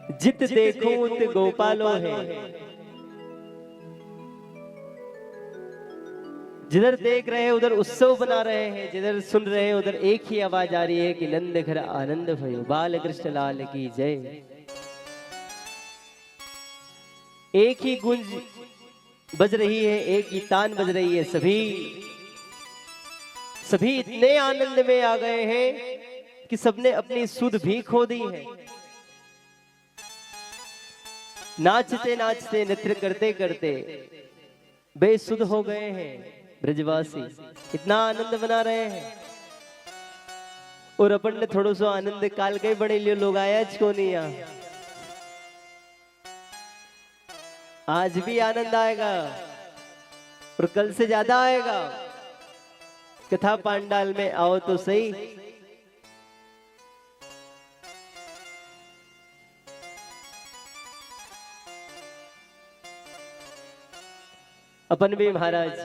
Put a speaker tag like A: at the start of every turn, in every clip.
A: जित देखूं त गोपालो है। जिधर देख रहे हैं उधर उत्सव बना रहे हैं, जिधर सुन रहे हैं उधर एक ही आवाज आ रही है कि नंद घर आनंद भयो, बाल कृष्ण लाल की जय। एक ही गुंज बज रही है, एक ही तान बज रही है। सभी इतने आनंद में आ गए हैं कि सबने अपनी सुध भी खो दी है। नाचते नाचते नृत्य करते करते बेसुध हो गए हैं ब्रजवासी, इतना आनंद बना रहे हैं। और अपन ने थोड़ा सा आनंद काल के बड़े लिए लोग आया क्यों नहीं यहाँ। आज भी आनंद आएगा और कल से ज्यादा आएगा। कथा पांडाल में आओ तो सही। अपन भी महाराज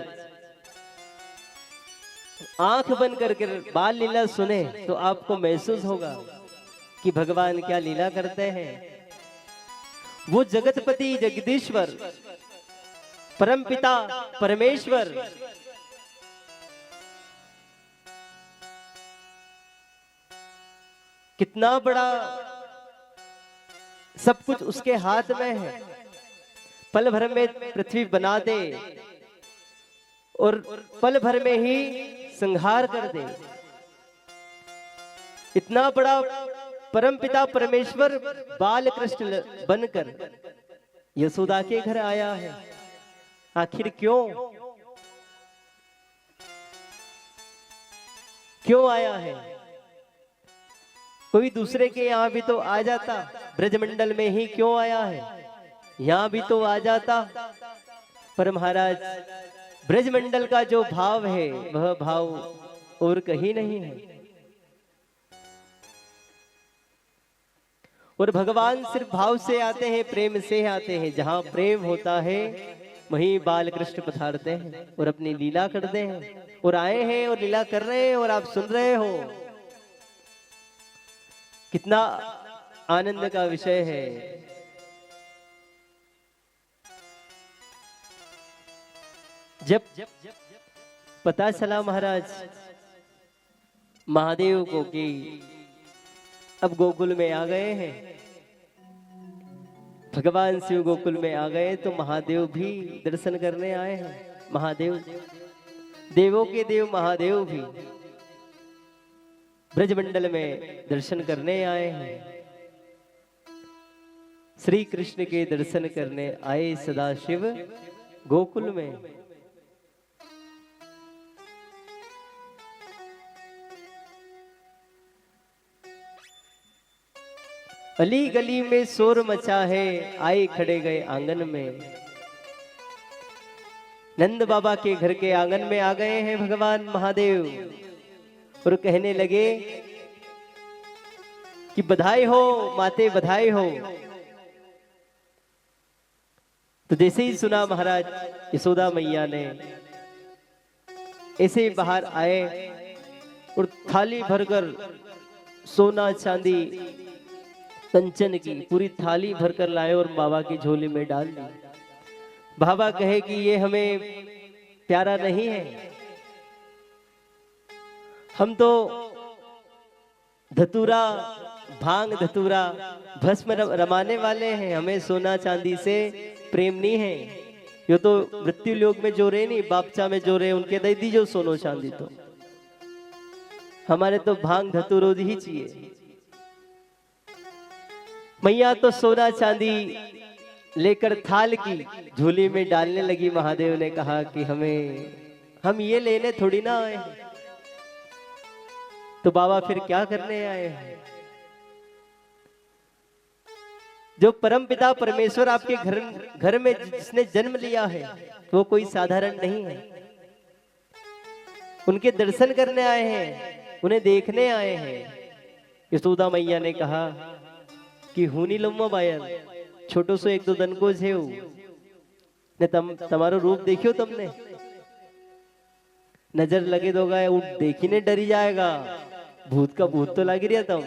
A: आंख बंद करके बाल लीला सुने तो आपको महसूस होगा कि भगवान क्या लीला करते हैं। वो जगतपति जगदीश्वर परमपिता परमेश्वर कितना बड़ा, सब कुछ उसके हाथ में है। पल भर में पृथ्वी बना दे और पल भर में ही संहार कर दे। इतना बड़ा परमपिता परमेश्वर बाल कृष्ण बनकर यशोदा के घर आया है। आखिर क्यों आया है। कोई दूसरे के यहाँ भी तो आ जाता, ब्रजमंडल में ही क्यों आया है, यहाँ भी तो आ जाता। पर महाराज ब्रजमंडल का जो भाव है वह भाव और कहीं नहीं है। और भगवान सिर्फ भाव से आते हैं, प्रेम से आते हैं। जहां प्रेम होता है वहीं बाल कृष्ण पधारते हैं और अपनी लीला करते हैं। और आए हैं और लीला कर रहे हैं और आप सुन रहे हो। कितना आनंद का विषय है। जब पता चला महाराज महादेव को कि अब गोकुल में आ गए हैं, भगवान शिव गोकुल में आ गए, तो महादेव भी दर्शन करने आए हैं। महादेव, देवों के देव महादेव भी ब्रजमंडल में दर्शन करने आए हैं। श्री कृष्ण के दर्शन करने आए सदाशिव गोकुल में। अली गली में शोर मचा है, आए खड़े गए आंगन में। नंद बाबा के घर के आंगन में आ गए हैं भगवान महादेव और कहने लगे कि बधाई हो माते, बधाई हो। तो जैसे ही सुना महाराज यशोदा मैया ने, ऐसे ही बाहर आए और थाली भरकर सोना चांदी कंचन की पूरी थाली भरकर लाए और बाबा की झोली में डाल दी। बाबा कहे कि ये हमें प्यारा नहीं है, हम तो धतूरा, भांग धतूरा भस्म रमाने वाले हैं, हमें सोना चांदी से प्रेम नहीं है। ये तो मृत्यु लोक में जो रहे नहीं, बापचा में जो रहे, उनके दे दी जो सोनो चांदी, तो हमारे तो भांग धतूरो ही चाहिए। मैया तो सोना चांदी लेकर थाल की झोली में डालने लगी। महादेव ने कहा कि हम ये लेने थोड़ी ना आए हैं, तो बाबा फिर क्या करने आए हैं। जो परमपिता परमेश्वर आपके घर में जिसने जन्म लिया है वो कोई साधारण नहीं है। उनके दर्शन करने आए हैं, उन्हें देखने आए हैं। यशोदा मैया ने कहा कि हुनी लम्मा बायर छोटो सो एक दो दन को छे ने तमारो रूप देखियो, तुमने नजर लगे दोगा देखीने डरी जाएगा। भूत का भूत तो लगी रहा तुम,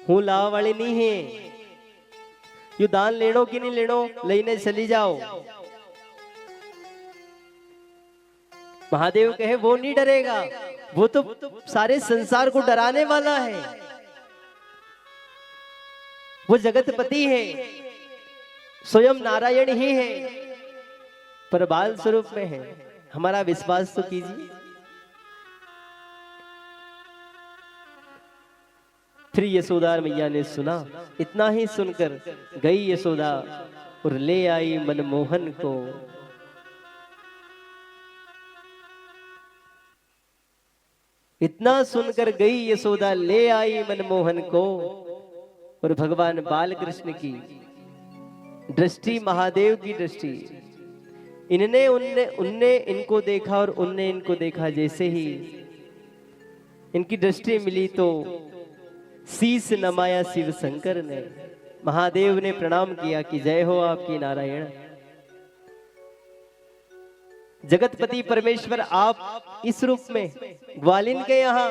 A: हूँ लावा वाली नहीं है, यू दान लेनो कि नहीं लेनो, लेने चली जाओ। महादेव कहे वो नहीं डरेगा, वो तो सारे संसार को डराने वाला है, वो जगतपति है, स्वयं नारायण ही है, पर बाल स्वरूप में है, हमारा विश्वास तो कीजिए। फिर यशोदा मैया ने सुना, इतना ही सुनकर गई यशोदा और ले आई मनमोहन को। इतना सुनकर गई यशोदा, ले आई मनमोहन को। और भगवान बाल कृष्ण की दृष्टि, महादेव की दृष्टि, इनने उनने इनको देखा और उनने इनको देखा। जैसे ही इनकी दृष्टि मिली तो शीस नमाया शिव शंकर ने, महादेव ने प्रणाम किया कि जय हो आपकी नारायण। जगतपति परमेश्वर आप इस रूप में ग्वालिन के यहाँ,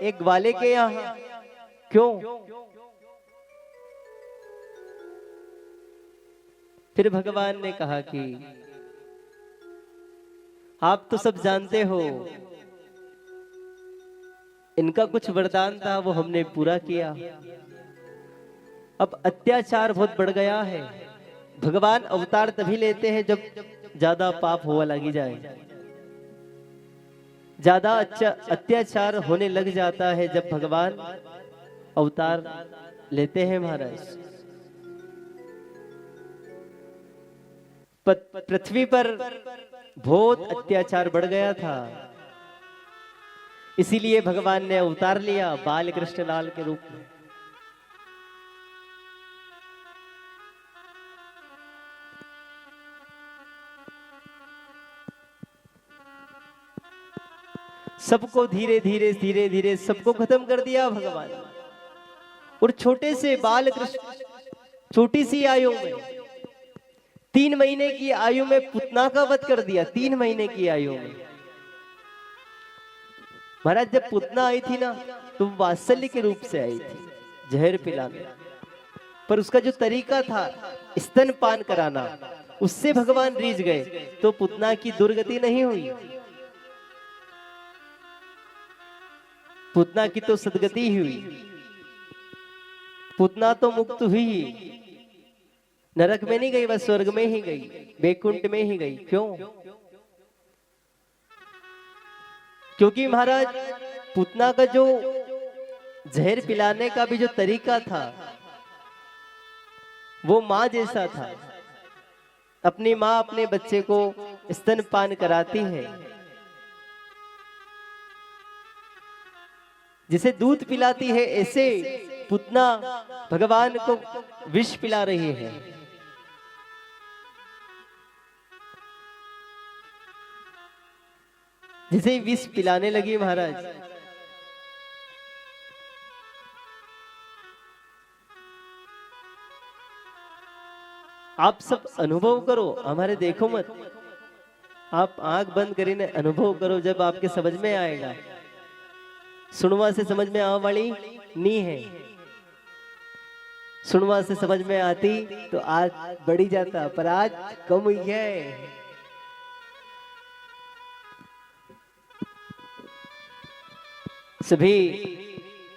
A: एक ग्वाले के यहाँ क्यों? फिर भगवान ने कहा कि आप तो सब जानते हो, इनका कुछ वरदान था वो हमने पूरा किया, अब अत्याचार बहुत बढ़ गया है। भगवान अवतार तभी लेते हैं जब ज्यादा पाप हुआ लगी जाए, ज्यादा अत्याचार होने लग जाता है जब भगवान अवतार लेते हैं महाराज। पृथ्वी पर बहुत अत्याचार बढ़ गया था, इसीलिए भगवान ने अवतार लिया बाल कृष्ण लाल के रूप में। सबको धीरे धीरे सबको खत्म कर दिया भगवान। और छोटे से बाल कृष्ण, छोटी सी आयु में, 3 महीने की आयु में पुतना का वध कर दिया। 3 महीने की आयु में महाराज जब पुतना आई थी ना, तो वात्सल्य के रूप से आई थी, जहर पिलाने, पर उसका जो तरीका था स्तनपान कराना, उससे भगवान रीझ गए, तो पुतना की दुर्गति नहीं हुई, पुतना की तो सदगति ही हुई। पुतना तो मुक्त हुई, नरक में नहीं गई, वह स्वर्ग में ही गई, बैकुंठ में ही गई। क्यों? क्योंकि महाराज पुतना का जो जहर पिलाने का भी जो तरीका था वो माँ जैसा था। अपनी माँ अपने बच्चे को स्तनपान कराती है, जिसे दूध पिलाती है, ऐसे पुतना भगवान को विष पिला रही है। जिसे विष पिलाने लगी महाराज। आप सब अनुभव करो, हमारे देखो मत, आप आंख बंद કરીને अनुभव करो, जब आपके समझ में आएगा। सुनवा से समझ में आने वाली नहीं है, सुनवा से समझ में आती तो आज बढ़ी जाता, पर आज कम हुई है। सभी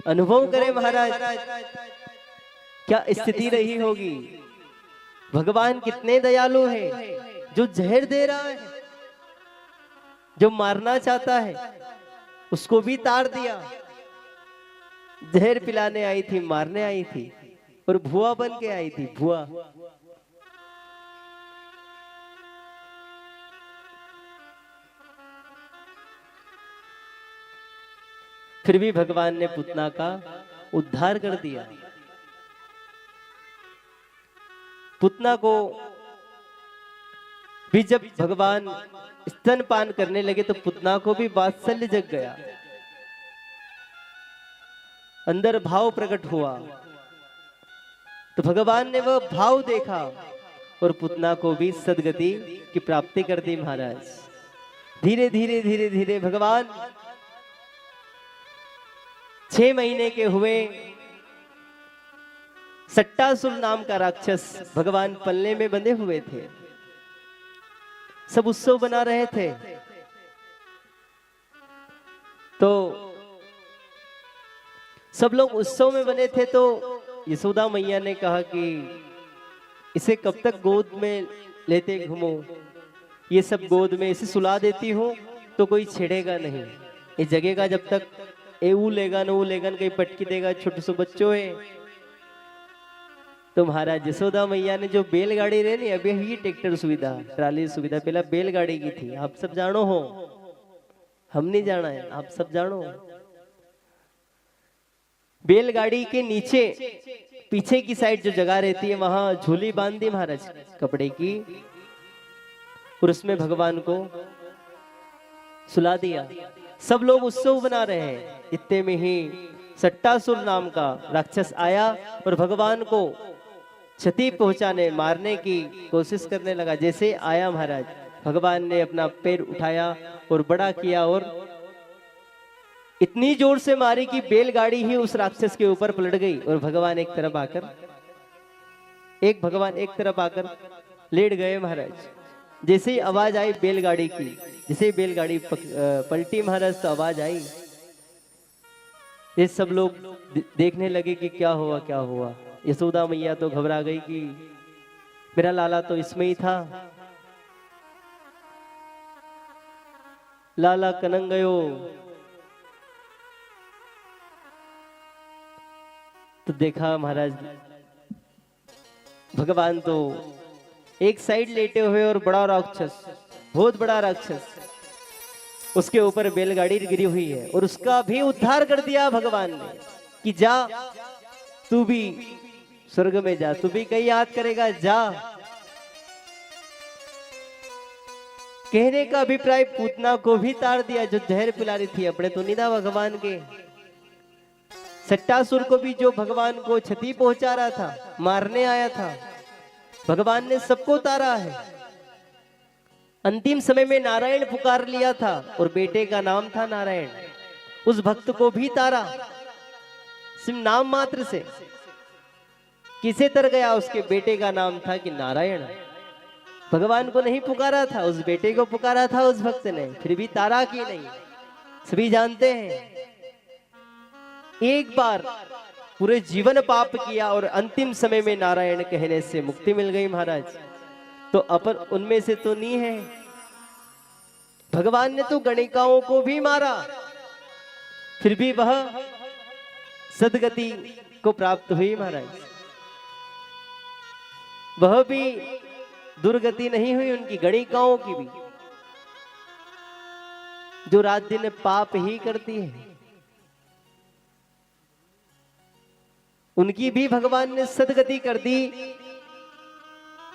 A: अनुभव करें महाराज, क्या स्थिति रही होगी। भगवान कितने दयालु हैं, जो जहर दे रहा है, जो मारना चाहता है उसको भी तार दिया। जहर पिलाने आई थी, मारने आई थी, और भुआ बन के आई थी, भुआ। फिर भी भगवान ने पुतना का उद्धार कर दिया। पुतना को भी जब भगवान स्तनपान करने लगे तो पुतना को भी वात्सल्य जग गया, अंदर भाव प्रकट हुआ। तो भगवान ने वह भाव देखा और पुतना को भी सदगति की प्राप्ति कर दी महाराज। धीरे धीरे भगवान 6 महीने के हुए सट्टासुर नाम का राक्षस भगवान पल्ले में बंधे हुए थे। सब उत्सव बना रहे थे। तो सब लोग उत्सव में बने थे। तो यशोदा मैया ने कहा कि इसे कब तक गोद में लेते घूमो, ये सब गोद में इसे सुला देती हूँ तो कोई छेड़ेगा नहीं, ये जगेगा जब तक, ए ऊ लेगा न ऊ लेगा न, कहीं पटकी देगा, छोटे से बच्चों है। तो महाराज यशोदा मैया ने जो बैलगाड़ी रही नहीं, अभी ही ट्रैक्टर सुविधा, ट्राली सुविधा, पहला बैलगाड़ी की थी। आप सब जानो हो, हम नहीं जाना है, आप सब जानो। बैलगाड़ी के नीचे पीछे की साइड जो जगह रहती है वहां झूली बांध दी महाराज कपड़े की, और उसमें भगवान को सुला दिया। सब लोग उत्सव बना रहे हैं। इतने में ही सट्टासुर नाम का राक्षस आया और भगवान को क्षति पहुंचाने, मारने की कोशिश करने लगा। जैसे आया महाराज, भगवान ने अपना पैर उठाया और बड़ा किया और इतनी जोर से मारी कि बैलगाड़ी ही उस राक्षस के ऊपर पलट गई और भगवान एक तरफ आकर लेट गए महाराज। जैसे ही आवाज आई बैलगाड़ी की, जैसे ही बैलगाड़ी पलटी महाराज तो आवाज आई। ये सब लोग देखने लगे कि क्या हुआ क्या हुआ। यशोदा मैया तो घबरा गई कि मेरा लाला तो इसमें ही था, लाला कनंग गयो। तो देखा महाराज भगवान तो एक साइड लेटे हुए और बड़ा राक्षस, बहुत बड़ा राक्षस, उसके ऊपर बैलगाड़ी गिरी हुई है और उसका भी उद्धार कर दिया भगवान ने कि जा तू भी स्वर्ग में जा, तू भी कहीं याद करेगा, जा। कहने का अभिप्राय पूतना को भी तार दिया जो जहर पिला रही थी, अपने तो निदा भगवान के। सट्टासुर को भी जो भगवान को क्षति पहुंचा रहा था, मारने आया था, भगवान ने सबको तारा है। अंतिम समय में नारायण पुकार लिया था और बेटे का नाम था नारायण, उस भक्त को भी तारा सिर्फ नाम मात्र से। किसे तर गया, उसके बेटे का नाम था कि नारायण। भगवान को नहीं पुकारा था, उस बेटे को पुकारा था उस भक्त ने, फिर भी तारा की नहीं। सभी जानते हैं एक बार पूरे जीवन पाप किया और अंतिम समय में नारायण कहने से मुक्ति मिल गई महाराज। तो अपन उनमें से तो नहीं है। भगवान ने तो गणिकाओं को भी मारा, फिर भी वह सदगति को प्राप्त हुई महाराज। वह भी दुर्गति नहीं हुई उनकी, गणिकाओं की भी, जो रात दिन पाप ही करती है, उनकी भी भगवान ने सदगति कर दी।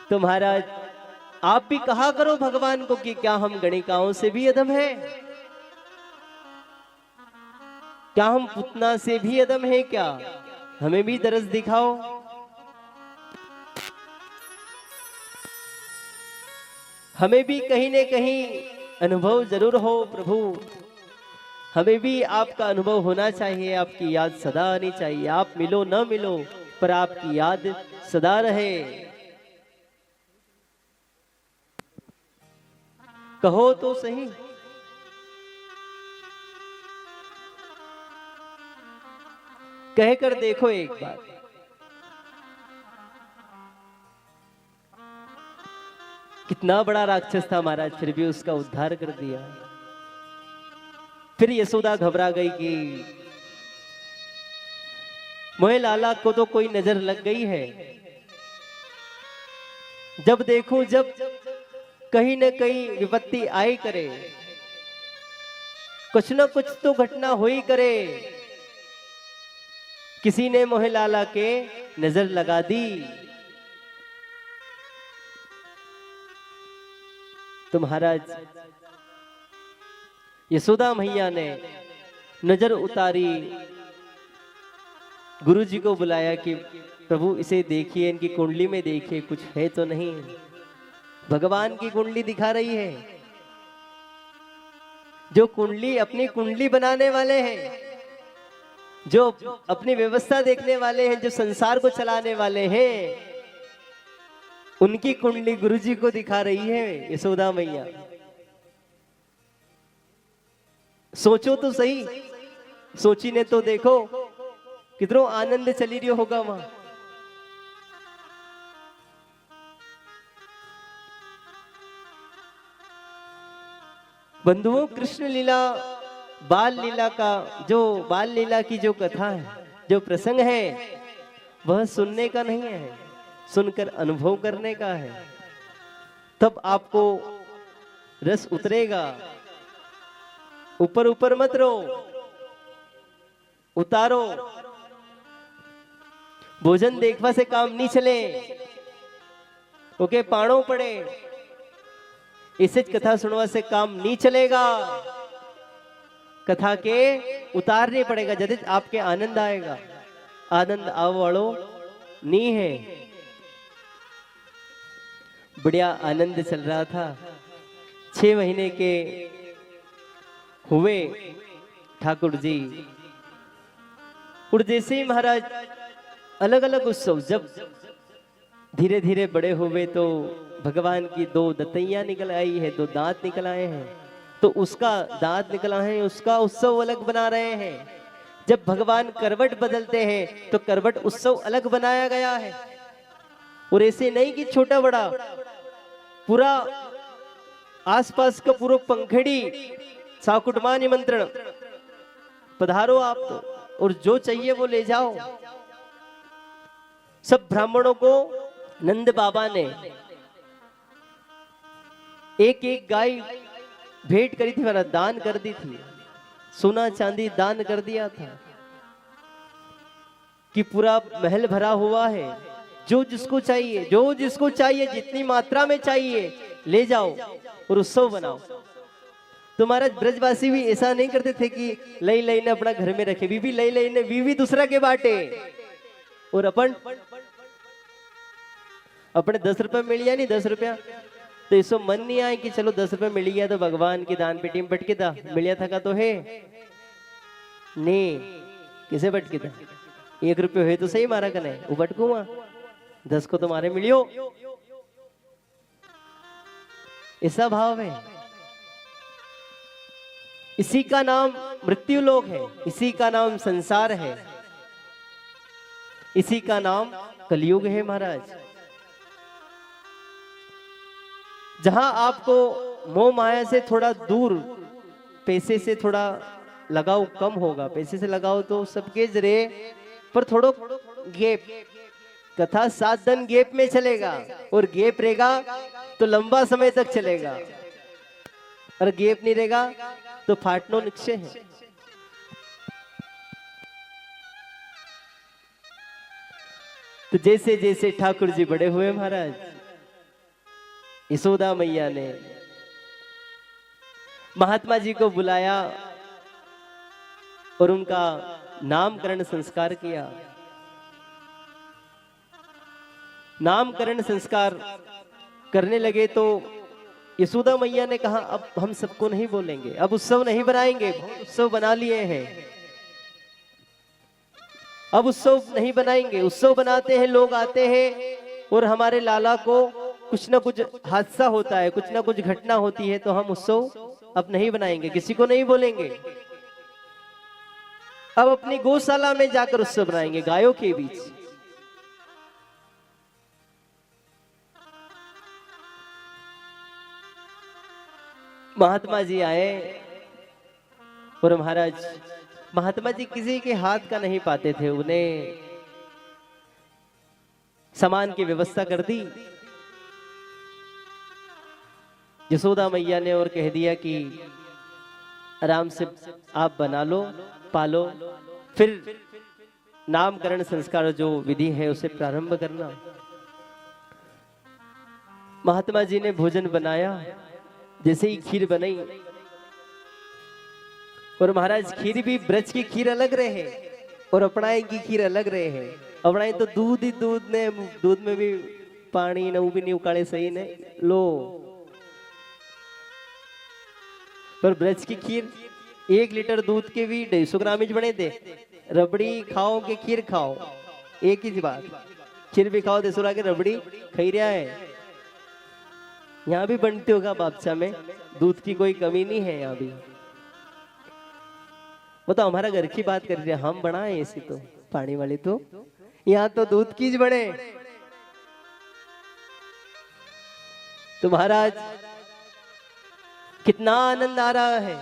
A: तो महाराज आप भी कहा करो भगवान को कि क्या हम गणिकाओं से भी अधम है, क्या हम पुतना से भी अधम है, क्या हमें भी दरस दिखाओ। हमें भी कहीं न कहीं अनुभव जरूर हो प्रभु, हमें भी आपका अनुभव होना चाहिए, आपकी याद सदा आनी चाहिए। आप मिलो न मिलो पर आपकी याद सदा रहे। कहो तो सही, कहकर देखो एक बार। कितना बड़ा राक्षस था महाराज, फिर भी उसका उद्धार कर दिया। फिर यशोदा घबरा गई कि मोहे लाला को तो कोई नजर लग गई है। जब देखूं, जब कहीं न कहीं विपत्ति आई करे, कुछ न कुछ तो घटना हुई करे, किसी ने मोहे लाला के नजर लगा दी। तो महाराज यशोदा मैया ने नजर उतारी, गुरुजी को बुलाया कि प्रभु इसे देखिए, इनकी कुंडली में देखिए कुछ है तो नहीं। भगवान की कुंडली दिखा रही है। जो कुंडली अपनी कुंडली बनाने वाले हैं, जो अपनी व्यवस्था देखने वाले हैं, जो संसार को चलाने वाले हैं, उनकी कुंडली गुरुजी को दिखा रही है यशोदा मैया। सोचो तो सही, सोची ने तो देखो कितनो आनंद चली रही होगा वहां। बंधुओं, कृष्ण लीला बाल लीला का जो बाल लीला की जो कथा है, जो प्रसंग है, वह सुनने का नहीं है, सुनकर अनुभव करने का है। तब आपको रस उतरेगा। ऊपर ऊपर मत रहो, उतारो। भोजन देखवा से काम नहीं चले, ओके पाणो पड़े। इसे कथा सुनवा से काम नहीं चलेगा, कथा के उतारने पड़ेगा। जब आपके आनंद आएगा, आनंद आव वालो नहीं है। बढ़िया आनंद चल रहा था। 6 महीने के हुए ठाकुर जी। और जैसे ही महाराज अलग अलग उत्सव जब धीरे धीरे बड़े हुए तो भगवान की 2 दतैया निकल आई है, 2 दांत निकल आए हैं। तो उसका दांत निकला है, उसका उत्सव अलग बना रहे हैं। जब भगवान करवट बदलते हैं तो करवट उत्सव अलग बनाया गया है। और ऐसे नहीं कि छोटा बड़ा, पूरा आसपास का पूरा पंखड़ी साकुटमा निमंत्रण, पधारो आप तो, और जो चाहिए वो ले जाओ। सब ब्राह्मणों को नंद बाबा ने एक एक गाय भेंट करी थी, वाला दान कर दी थी, सोना चांदी दान कर दिया था कि पूरा महल भरा हुआ है। जो जिसको चाहिए, जो जिसको चाहिए, जितनी मात्रा में चाहिए ले जाओ और उत्सव बनाओ। तो महाराज ब्रजवासी भी ऐसा नहीं करते थे कि लई लई ने अपना घर में रखे, बीबी लई लई ने बीवी दूसरा के बाटे, और अपन अपने 10 रुपए मिल गया नहीं 10 रुपया, तो इसको मन नहीं आए कि चलो 10 रुपए मिल गया तो भगवान की दान पेटी में बटके था, मिलिया था का तो है नहीं, किसे बटके था? 1 रुपये हुए तो सही मारा कने, वो बटकूंगा 10 को तुम्हारे मिलियो। ऐसा भाव है। इसी का नाम मृत्यु लोक है, इसी का नाम संसार है, इसी का नाम कलयुग है महाराज। जहां आपको मोह माया से थोड़ा दूर, पैसे से थोड़ा लगाव कम होगा, पैसे से लगाओ तो सबके जरे, पर थोड़ो गैप, कथा 7 दिन गैप में चलेगा, और गैप रहेगा तो लंबा समय तक चलेगा, और गैप नहीं रहेगा तो फाटनो निश्चय है। तो जैसे जैसे ठाकुर जी बड़े हुए महाराज, यशोदा मैया ने महात्मा जी को बुलाया और उनका नामकरण संस्कार किया। नामकरण संस्कार करने लगे तो यशोदा मैया ने कहा अब हम सबको नहीं बोलेंगे, अब उत्सव नहीं बनाएंगे, उत्सव बना लिए हैं, अब उत्सव नहीं बनाएंगे। उत्सव बनाते हैं, लोग आते हैं और हमारे लाला को कुछ ना कुछ हादसा होता है, कुछ ना कुछ घटना होती है, तो हम उत्सव अब नहीं बनाएंगे, किसी को नहीं बोलेंगे। अब अपनी गौशाला में जाकर उत्सव बनाएंगे, गायों के बीच। महात्मा जी आए और महाराज, महात्मा जी किसी के हाथ का नहीं पाते थे, उन्हें सामान की व्यवस्था कर दी यशोदा मैया ने, और कह दिया कि आराम से आप बना लो, पालो, फिर नामकरण संस्कार जो विधि है उसे प्रारंभ करना। महात्मा जी ने भोजन बनाया, जैसे ही खीर बनी, और महाराज खीर भी ब्रज की खीर अलग रहे और अपनाई की खीर अलग रहे। अपनाई तो दूध ही दूध ने, दूध में भी पानी न, वो भी नहीं उकाड़े सही ने लो, पर ब्रज की खीर 1 लीटर दूध के भी 150 ग्राम बने थे, रबड़ी खाओ कि खीर खाओ, एक ही बात। खीर भी खाओ देसुरा के रबड़ी खाई रहा है। यहाँ भी बनते होगा बादशाह में, दूध की कोई कमी नहीं है यहाँ भी। वो तो हमारा घर की बात कर रही है, हम बनाए ऐसी तो पानी वाली तो, यहाँ तो दूध की बने। तो महाराज कितना आनंद आ रहा है,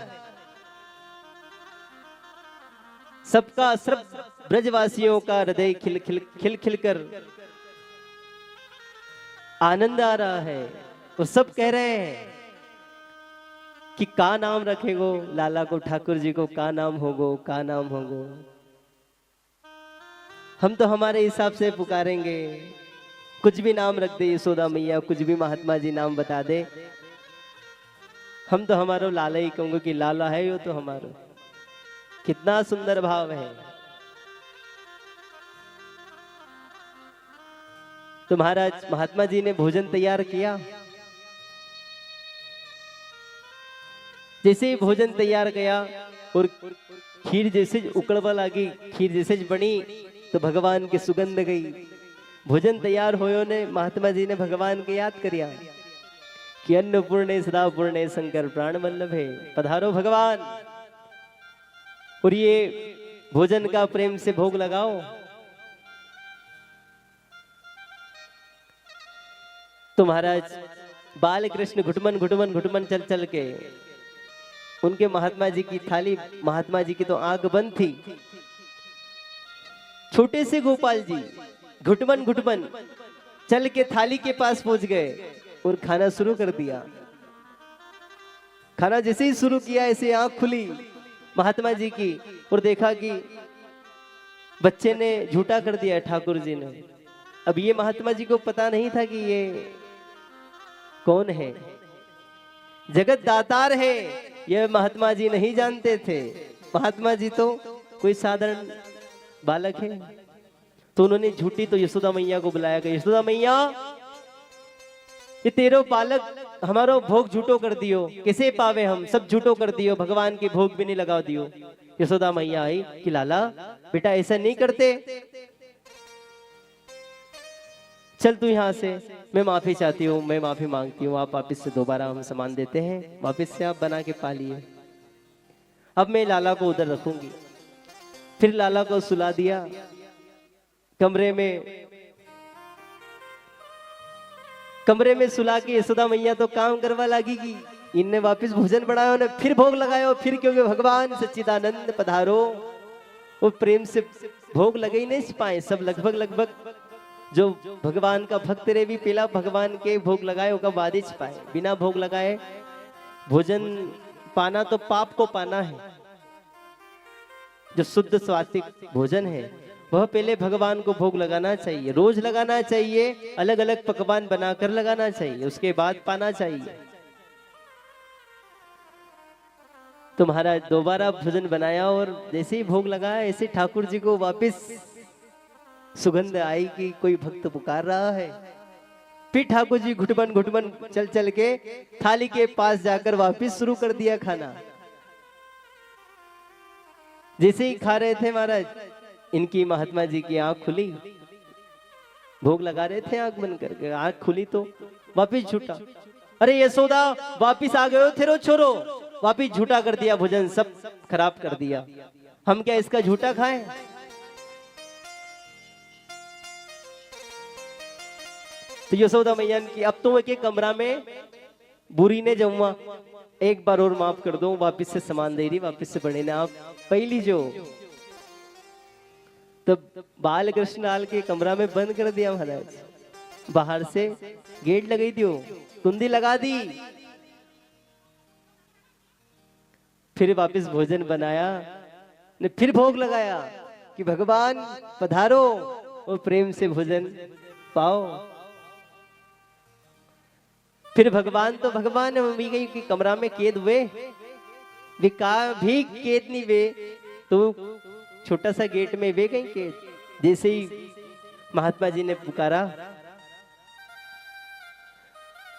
A: सबका सब ब्रजवासियों का हृदय खिल खिल खिल खिल कर आनंद आ रहा है। और सब कह रहे हैं कि का नाम रखेगो लाला को, ठाकुर जी को का नाम होगो, का नाम होगो। हम तो हमारे हिसाब से पुकारेंगे, कुछ भी नाम रख दे यशोदा मैया, कुछ भी महात्मा जी नाम बता दे, हम तो हमारो लाला ही कहूंगे कि लाला है यो तो हमारो। कितना सुंदर भाव है। तो महाराज महात्मा जी ने भोजन तैयार किया। जैसे ही भोजन तैयार गया और खीर जैसे उकड़वा लगी, खीर जैसे बनी तो भगवान की सुगंध गई। भोजन तैयार होयो ने महात्मा जी ने भगवान के याद करिया कि अन्नपूर्णे सदा पूर्णे शंकर प्राण वल्लभ है, पधारो भगवान और ये भोजन का प्रेम से भोग लगाओ। तो महाराज बाल कृष्ण घुटमन घुटमन घुटमन चल चल के उनके महात्मा जी की थाली, महात्मा जी की तो आंख बंद थी। छोटे से गोपाल जी घुटमन घुटमन चल के थाली के पास पहुंच गए और खाना शुरू कर दिया। खाना जैसे ही शुरू किया ऐसे आंख खुली महात्मा जी की और देखा कि बच्चे ने झूठा कर दिया ठाकुर जी ने। अब ये महात्मा जी को पता नहीं था कि ये कौन है, जगत दातार है, यह महात्मा जी नहीं जानते थे। महात्मा जी तो कोई साधारण बालक है। तो उन्होंने झूठी तो यशोदा मैया को बुलाया कि यशोदा मैया ये तेरो बालक हमारो भोग झूठो कर दियो, कैसे पावे हम, सब झूठो कर दियो, भगवान के भोग भी नहीं लगा दियो। यशोदा मैया आई कि लाला बेटा ऐसा नहीं करते, चल तू यहाँ से, मैं माफी चाहती हूँ, मैं माफी मांगती हूँ, आप वापिस से दोबारा हम सामान देते हैं, वापिस से आप बना के पा लिए। अब मैं लाला को उधर रखूंगी। फिर लाला को सुला दिया कमरे में सुला के यशोदा मैया तो काम करवा लगेगी। इनने वापिस भोजन बनाया, उन्हें फिर भोग लगाया, फिर क्योंकि भगवान सच्चिदानंद पधारो। वो प्रेम से भोग लगे ही नहीं पाए सब, लगभग जो भगवान का भक्त रे भी पहला भगवान के भोग लगाए होगा बाद ही पाए। बिना भोग लगाए भोजन पाना तो पाप को पाना है। जो शुद्ध स्वात्विक भोजन है वह पहले भगवान को भोग लगाना चाहिए, रोज लगाना चाहिए, अलग अलग पकवान बनाकर लगाना चाहिए, उसके बाद पाना चाहिए। तो महाराज दोबारा भोजन बनाया और जैसे ही भोग लगाया ऐसे ठाकुर जी को वापिस सुगंध आई कि कोई भक्त पुकार रहा है। फिर ठाकुर जी घुटमन घुटमन चल चल के थाली के पास जाकर वापिस शुरू कर दिया खाना। जैसे ही खा रहे थे महाराज इनकी महात्मा जी की आंख खुली, भोग लगा रहे थे आंख बंद करके, आंख खुली तो वापिस झूठा। अरे यशोदा वापिस आ गए हो तेरो छोरो, वापिस झूठा कर दिया, भोजन सब खराब कर दिया, हम क्या इसका झूठा खाएं। तो यशोदा मैया की अब तो एक कमरा में बुरी ने जमुआ, एक बार और माफ कर दो, वापिस से सामान दे रही, वापिस से बने ना आप पहली जो। तब बाल कृष्ण लाल के कमरा में बंद कर दिया महाराज, बाहर से गेट लगाई दियो, कुंडी लगा दी। फिर वापिस भोजन बनाया ने फिर भोग लगाया कि भगवान पधारो और प्रेम से भोजन पाओ। फिर भगवान तो भगवान भी गई कि कमरा में कैद हुए, विका भी कैद नहीं वे, तो छोटा सा गेट में वे गई कैद। जैसे ही महात्मा जी ने पुकारा,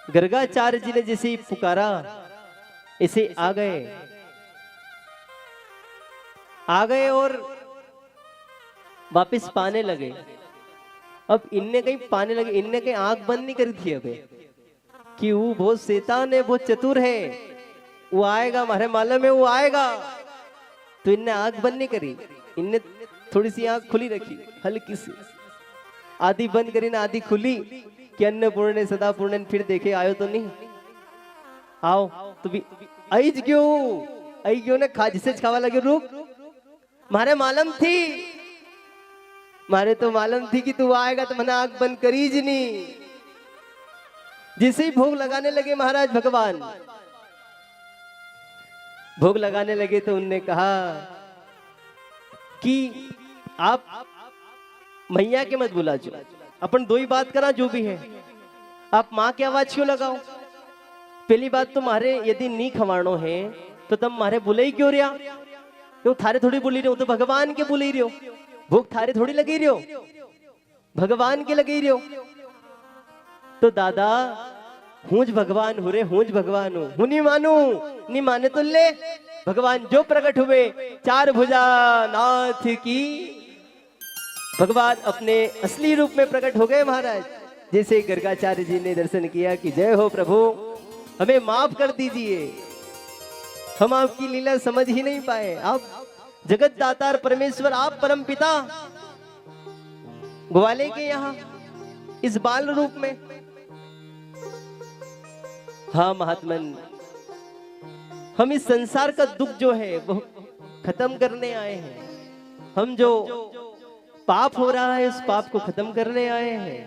A: गर्गाचार्य जी ने जैसे ही पुकारा ऐसे आ गए और वापिस पाने लगे। अब इनने कहीं पाने लगे, इनने कहीं आंख बंद नहीं करी थी अबे कि वो बहुत शैतान है, बहुत चतुर है, वो आएगा, हमारे मालूम है वो आएगा। तो इनने आंख बंद नहीं करी, इनने थोड़ी सी आंख खुली रखी, हल्की सी, आधी बंद करी ना आधी खुली कि अन्नपूर्ण सदा पूर्ण फिर देखे आयो तो नहीं, आओ तो भी आई क्यों ने खा जिसे खावा लगे, रुक मारे मालूम थी, मारे तो मालूम थी कि तू आएगा, तो मैंने आंख बंद करी जी नहीं। जिसे ही भोग लगाने लगे महाराज भगवान, भोग लगाने लगे तो उनने कहा कि आप मैया के मत बुला, जो अपन दो ही बात करा जो भी है, आप माँ की आवाज क्यों लगाओ। पहली बात तुम्हारे यदि नी खवाणो है तो तुम मारे बुले ही क्यों रहा, क्यों थारे थोड़ी बुली रहे हो, तो भगवान के बुले रहे हो, भूख थारे थोड़ी लगी रही हो, भगवान के लगी रही हो। तो दादा हूंज भगवान हो रे, हूंज भगवान हूं नहीं मानू, नहीं माने तो ले, भगवान जो प्रकट हुए चार भुजा नाथ की, भगवान अपने असली रूप में प्रकट हो गए महाराज। जैसे गर्गाचार्य जी ने दर्शन किया कि जय हो प्रभु, हमें माफ कर दीजिए, हम आपकी लीला समझ ही नहीं पाए, आप जगत दातार परमेश्वर, आप परम पिता ग्वाले के यहाँ इस बाल रूप में। हाँ महात्मन, हम इस संसार का दुख जो है वो खत्म करने आए हैं, हम जो पाप हो रहा है उस पाप को खत्म करने आए हैं,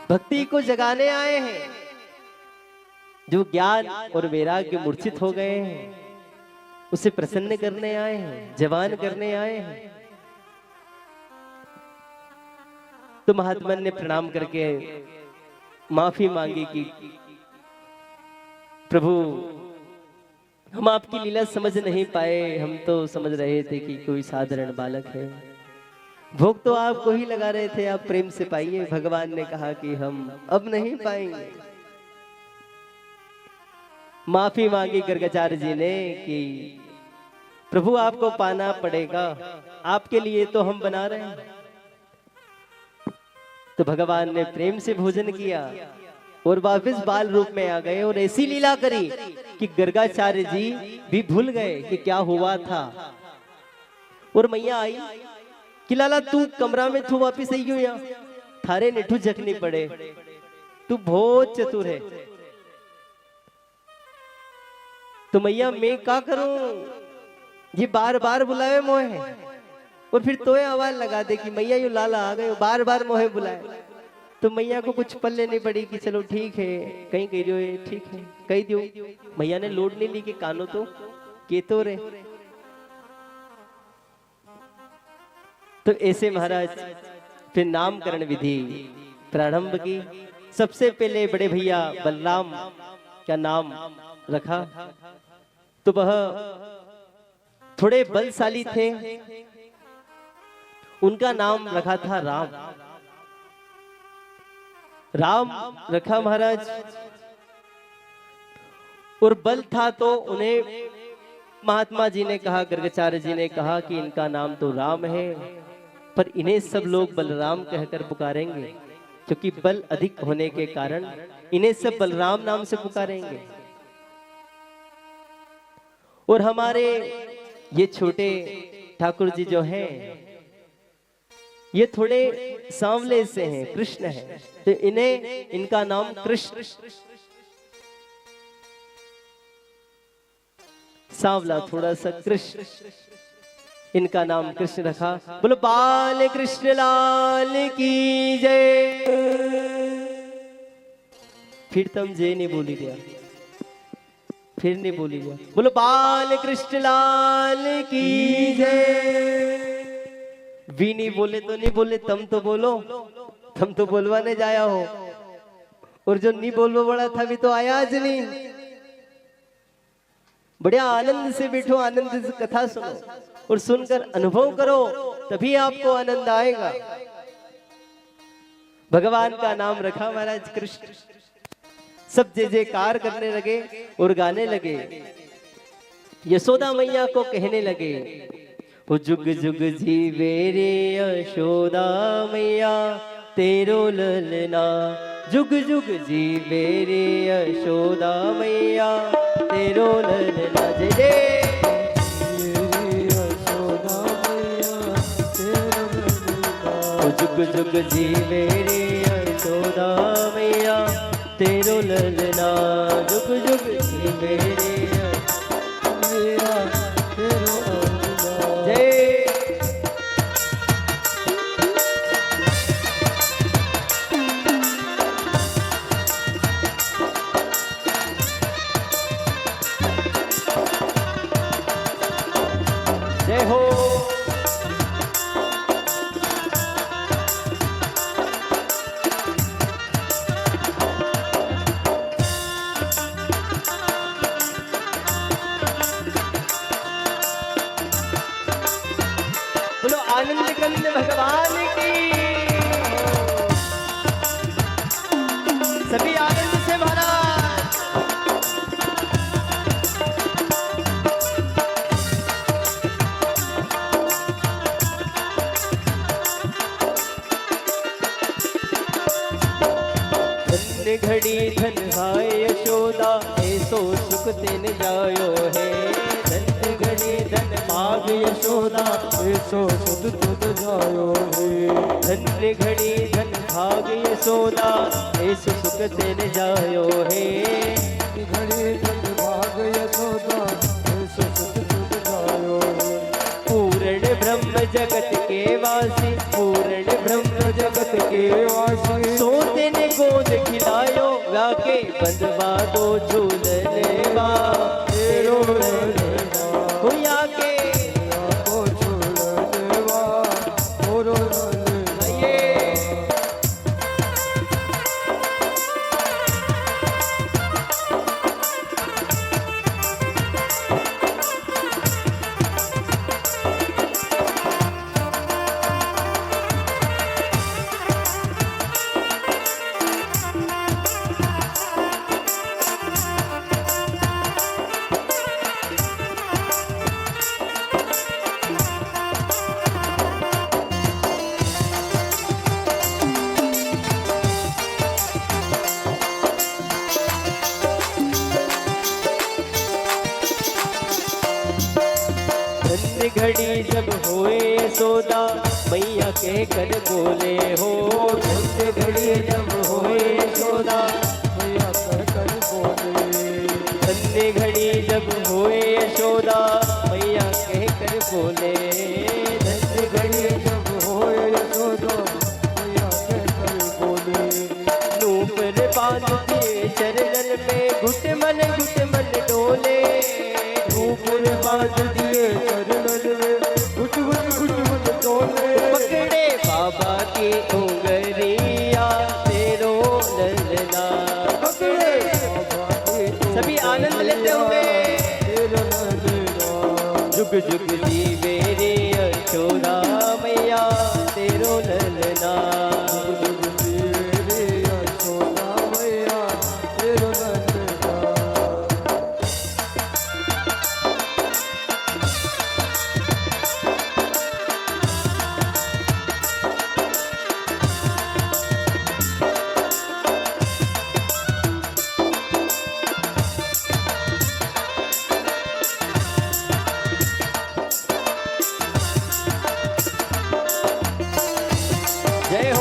A: भक्ति को जगाने आए हैं, जो ज्ञान और वैराग्य मूर्छित हो गए हैं उसे प्रसन्न करने आए हैं, जवान करने आए हैं। तो महात्मन ने प्रणाम करके माफी मांगी कि प्रभु हम आपकी लीला समझ नहीं पाए, हम तो समझ रहे थे कि कोई साधारण बालक है, भोग तो आपको ही लगा रहे थे, आप प्रेम से पाइए। भगवान ने कहा कि हम अब नहीं पाएंगे। माफी मांगी गर्गाचार्य जी ने कि प्रभु आपको पाना पड़ेगा, आपके लिए तो हम बना रहे हैं। तो भगवान ने प्रेम से भोजन किया और वापस बाल रूप में आ गए और ऐसी लीला करी कि गर्गाचार्य जी भी भूल गए कि क्या हुआ था। और मैया आई कि लाला तू कमरा में तू वापिस आई क्यों, यहाँ थारे नेठू जखनी पड़े, तू बहुत चतुर है। तो मैया मैं क्या करूं, ये बार बार बुलावे मोहे, और फिर तोए आवाज लगा दे कि मैया यू लाला आ गए, बार बार मोहे बुलाए। तो मैया को कुछ पल्ले नहीं पड़ी कि चलो ठीक है, कहीं कह रही हो ठीक है कही दियो। मैया ने लोड नहीं ली कि कानो तो के तो रे। तो ऐसे महाराज फिर नामकरण विधि प्रारंभ की। सबसे पहले बड़े भैया बलराम का नाम रखा, तो वह थोड़े बलशाली थे, उनका नाम रखा था राम। राम रखा महाराज, और बल था तो उन्हें महात्मा जी ने कहा, गर्गाचार्य जी ने कहा कि इनका नाम तो राम है, पर इन्हें सब लोग बलराम कहकर पुकारेंगे, क्योंकि बल अधिक होने के कारण इन्हें सब बलराम नाम से पुकारेंगे। और हमारे ये छोटे ठाकुर जी जो हैं, ये थोड़े सांवले से हैं, कृष्ण है, तो इन्हें इनका नाम कृष्ण, सांवला थोड़ा सा कृष्ण, इनका नाम कृष्ण रखा। बोलो बाल कृष्ण लाल की जय। फिर तुम जय नहीं बोली दिया, फिर नहीं बोली दिया। बोलो बाल कृष्ण लाल की जय। भी नहीं बोले तो नहीं बोले, तुम तो बोलो, तुम तो बोलवाने जाया हो, और जो नहीं बोलवा बड़ा था भी तो आया आज नहीं। बढ़िया आनंद से बैठो, आनंद से कथा सुनो और सुनकर अनुभव करो, तभी आपको आनंद आएगा। भगवान का नाम रखा महाराज कृष्ण। सब जय जयकार करने लगे और गाने लगे, यशोदा मैया को कहने लगे, वो जुग जुग जीवे रे यशोदा मैया तेरो ललना, जुग जुग जीवे रे यशोदा मैया तेरो ललना। जय जय जुग जुग जीवे रे यशोदा मैया तेरो ललना, जुग जुग जीवे रे मैया तेरो ललना। जय जय हो। बोलो आनंद कंद भगवान की, सभी आनंद से भरा। धन्य घड़ी धन हाय यशोदा ऐसो सुख तेन जायो है। धन्य घड़ी धन भाग यशोदा ऐसो सुख तुद जायो है। धन्य घड़ी धन भाग यशोदा ऐसो सुख तेन जायो है। घड़ी धन भाग यशोदा ऐसो सुख तुद जायो है। पूर्ण ब्रह्म जगत के वासी, पूर्ण ब्रह्म जगत के वासी, सोते ने गोद खिलायो व्याके बंधवा दो झूलने तेरो ललना। हुआ के को झूलने मोरो ललना। ये घड़ी जब होए यशोदा मैया के कर बोले हो। धन्य घड़ी जब होए यशोदा मैया कर बोले। धन्य घड़ी जब होए यशोदा मैया के कर बोले। धन्य घड़ी जब होए यशोदा मैया के कर बोले। नूपुर बांध के चरणन में घुटमन घुटमन डोले। नूपुर बांध दिए चरणन में घुटमन घुटमन डोले। पकड़े बाबा की उंगलियां तेरो ललना, पकड़े बाबा की। सभी आनंद लेते हुए तेरो ललना। जुग जुग जीवे रे यशोदा मैया तेरो ललना। जुग जुग जीवे रे यशोदा मैया तेरो ललना। जय हो।